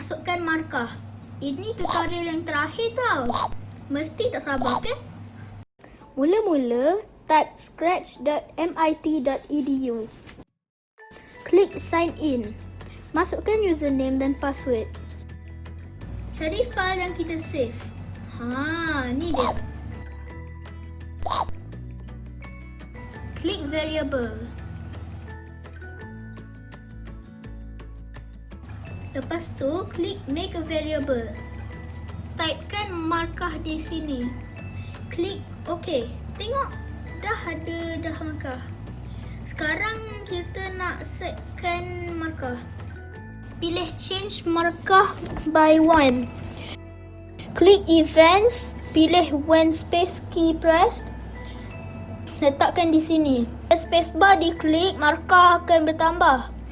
Masukkan markah. Ini tutorial yang terakhir tau. Mesti tak sabar kan? Mula-mula, type scratch.mit.edu. Klik sign in. Masukkan username dan password. Cari file yang kita save. Ni dia. Klik variable. Lepas tu, klik make a variable. Typekan markah di sini. Klik OK. Tengok, dah ada markah. Sekarang kita nak setkan markah. Pilih change markah by one. Klik events, pilih when space key press. Letakkan di sini. Spacebar diklik, markah akan bertambah.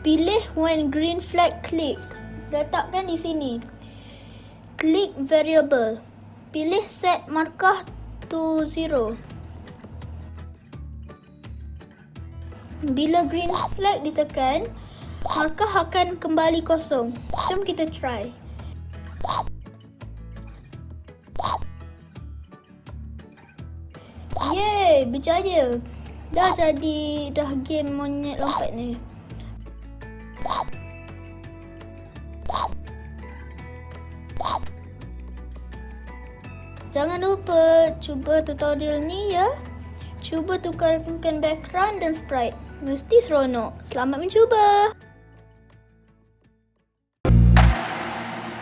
Pilih when green flag klik. Letakkan di sini. Klik variable. Pilih set markah to 0. Bila green flag ditekan, markah akan kembali kosong. Jom kita try. Yeay, berjaya. Dah game monyet lompat ni. Jangan lupa cuba tutorial ni ya. Cuba tukarkan background dan sprite. Mesti seronok. Selamat mencuba.